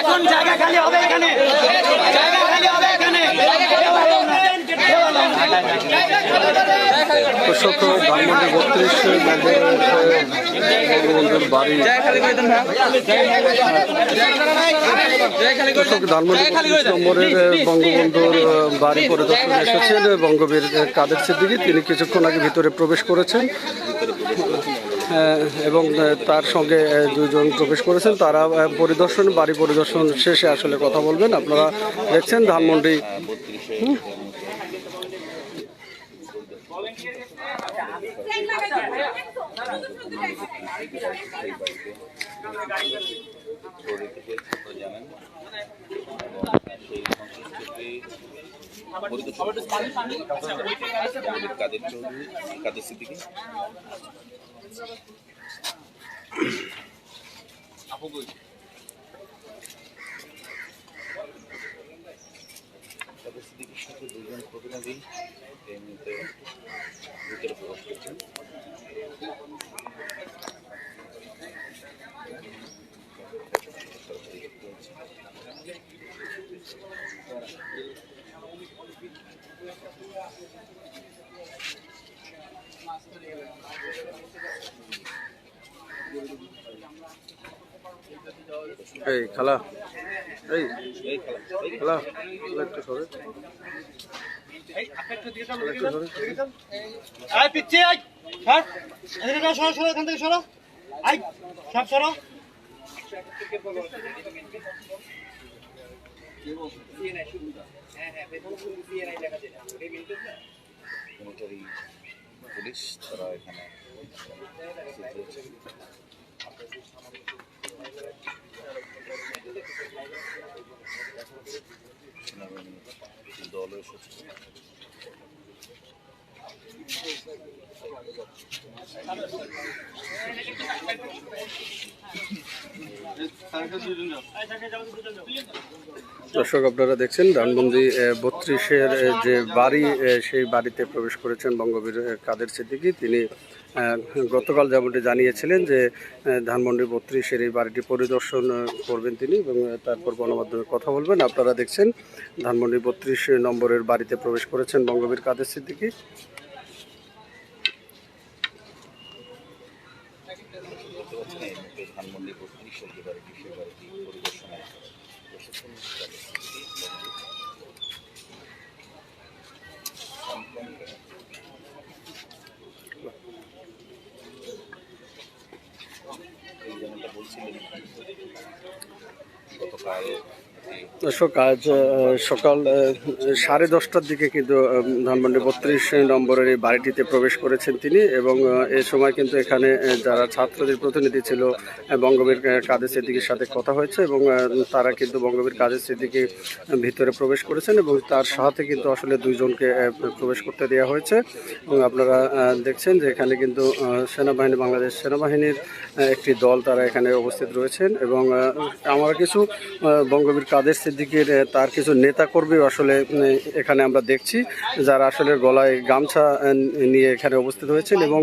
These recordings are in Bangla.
এখন জায়গা খালি হবে এখানে, জায়গা খালি হবে এখানে। দর্শক ধানমন্ডি 32 বঙ্গবন্ধুর বাড়ি, দর্শক ধানমন্ডি 32 নম্বরের বঙ্গবন্ধুর বাড়ি পরিদর্শনে এসেছেন বঙ্গবীর কাদের সিদ্দিকী। তিনি কিছুক্ষণ আগে ভিতরে প্রবেশ করেছেন এবং তার সঙ্গে দুজন প্রবেশ করেছেন। তারা বাড়ি পরিদর্শন শেষে আসলে কথা বলবেন। আপনারা দেখছেন ধানমন্ডি কাদের সিদ্দিকী সিদ্দিকীর সাথে দুজন প্রতিনিধি এই মুহূর্তে ভিতরে প্রবেশ করছেন। এই খালা খালা একটু সরে এখান থেকে সরো, সব সরো। পুলিশ তারা এখানে দল এসেছে। দর্শক আপনারা দেখছেন ধানমন্ডি 32-এর যে বাড়ি, সেই বাড়িতে প্রবেশ করেছেন বঙ্গবীর কাদের সিদ্দিকী। তিনি গতকাল যেমনটি জানিয়েছিলেন যে ধানমন্ডি 32-এর এই বাড়িটি পরিদর্শন করবেন তিনি এবং তারপর গণমাধ্যমে কথা বলবেন। আপনারা দেখছেন ধানমন্ডি 32 নম্বরের বাড়িতে প্রবেশ করেছেন বঙ্গবীর কাদের সিদ্দিকী। ধানমন্ডি 32-এর যে বাড়িটি, সেই বাড়িটি পরিদর্শনে এসেছেন। এই যেমনটা বলছিলেন গতকাল দর্শক আজ সকাল 10:30টার দিকে কিন্তু ধানমন্ডি 32 নম্বরের এই বাড়িটিতে প্রবেশ করেছেন তিনি এবং এই সময় কিন্তু এখানে যারা ছাত্রদের প্রতিনিধি ছিল বঙ্গবীর কাদের সিদ্দিকীর সাথে কথা হয়েছে এবং তারা কিন্তু বঙ্গবীর কাদের সিদ্দিকী ভিতরে প্রবেশ করেছেন এবং তার সাথে কিন্তু আসলে দুইজনকে প্রবেশ করতে দেওয়া হয়েছে এবং আপনারা দেখছেন যে এখানে কিন্তু সেনাবাহিনী, বাংলাদেশ সেনাবাহিনীর একটি দল তারা এখানে উপস্থিত রয়েছেন এবং আমরা কিছু বঙ্গবীর কাদের সিদ্দিকীর তার কিছু নেতাকর্মী আসলে এখানে আমরা দেখছি যারা আসলে গলায় গামছা নিয়ে এখানে উপস্থিত হয়েছেন এবং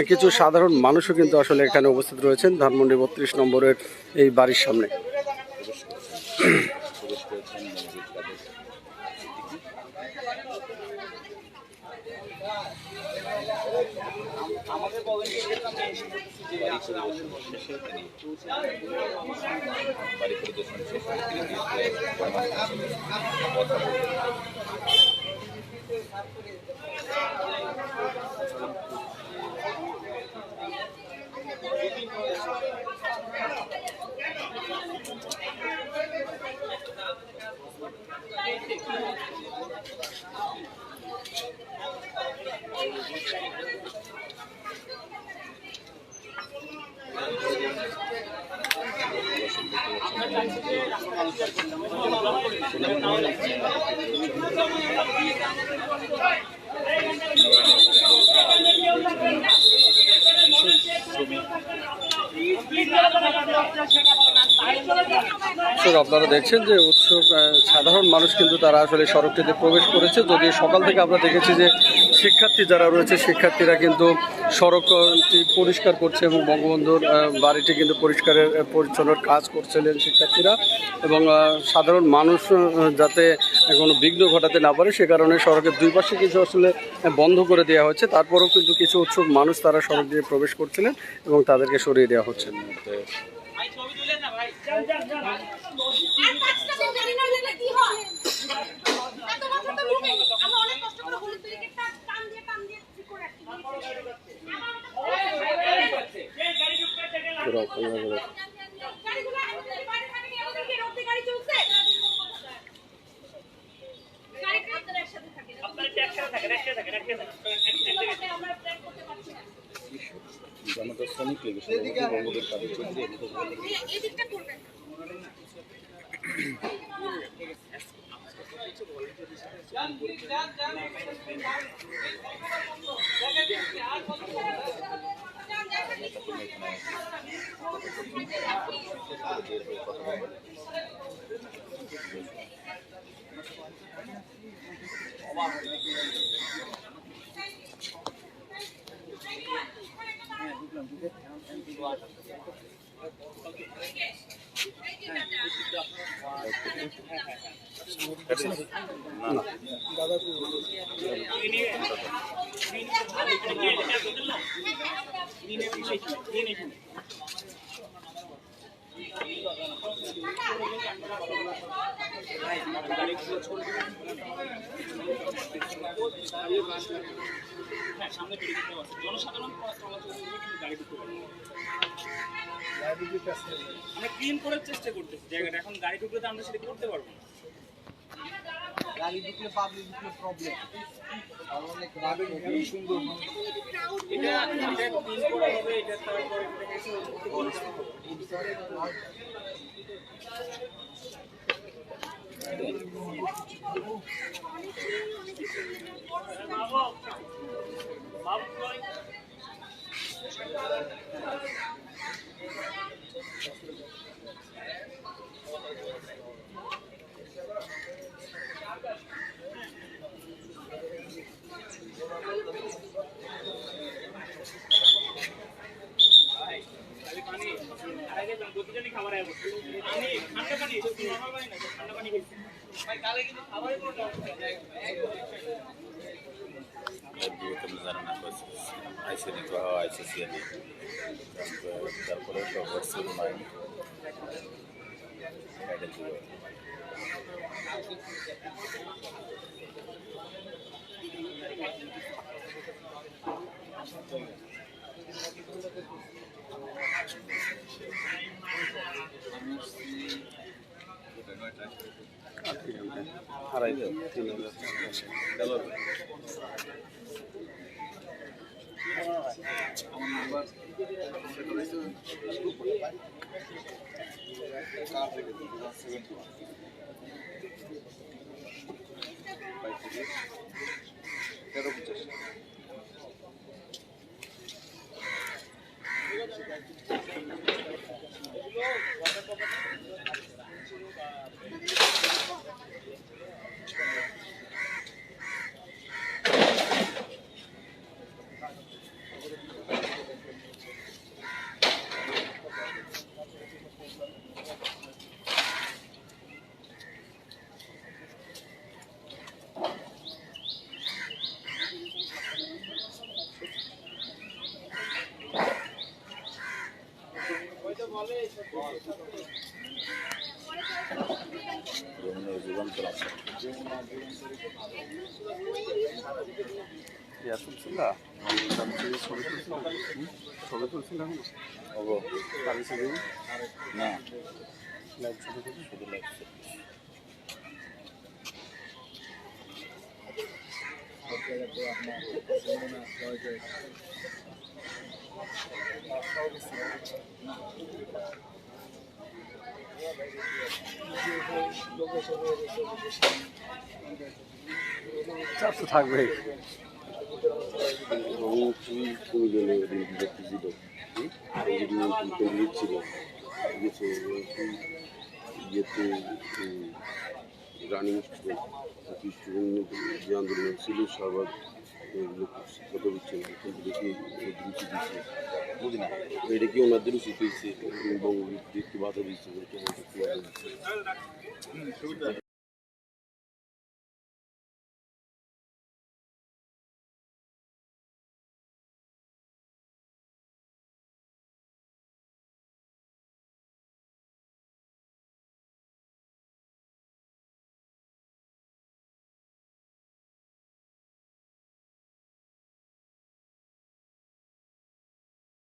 কিছু সাধারণ মানুষও কিন্তু আসলে এখানে উপস্থিত রয়েছেন ধানমন্ডি 32 নম্বরের এই বাড়ির সামনে। বাড়ি পরিদর্শন শেষে তিনি আপনারা দেখছেন যে উৎসব সাধারণ মানুষ কিন্তু তারা আসলে সড়কটিতে প্রবেশ করেছে। যদি সকাল থেকে আমরা দেখেছি যে শিক্ষার্থী যারা রয়েছে শিক্ষার্থীরা কিন্তু সড়কটি পরিষ্কার করছে এবং বঙ্গবন্ধুর বাড়িটি কিন্তু পরিষ্কারের পরিচ্ছন্নর কাজ করছিলেন শিক্ষার্থীরা এবং সাধারণ মানুষ যাতে কোনো বিঘ্ন ঘটাতে না পারে সে কারণে সড়কের দুই পাশে কিছু আসলে বন্ধ করে দেওয়া হচ্ছে। তারপরেও কিন্তু কিছু উৎসুক মানুষ তারা সড়ক দিয়ে প্রবেশ করছিলেন এবং তাদেরকে সরিয়ে দেওয়া হচ্ছে। জনতা শ্রমিক লীগের সভাপতি বঙ্গবন্ধুর কাদের চৌধুরী আমরা ক্লিন করার চেষ্টা করতেছি জায়গাটা, এখন গাড়ি ঢুকলে তো আমরা সেটা করতে পারবো না। গাড়ি ঢুকলে পাবলিক ঢুকলে প্রবলেম। অনেক গাড়ি সুন্দর এটা ক্লিন করা হবে, এটা তারপর খাবার ঠান্ডা পানি নরমাল পানি না, ঠান্ডা পানি খেয়েছি ভাই, কালে কিন্তু খাবারের কোনো আইসিডি আইসিসিএল তারপরে ভার্সুয়াল মাইন্ড ছবি তুলছিলাম না লাইভ ছবি শুধু লাগছে চাপ তো থাকবেই। রানিং স্টুডেন্ট যে আন্দোলন ছিল সবার কথা বুঝছে না, কিন্তু দেখি রুচি দিচ্ছে বুঝি না, এটা কি ওনাদের উচিত হয়েছে এবং দেখতে বাধা দিচ্ছে।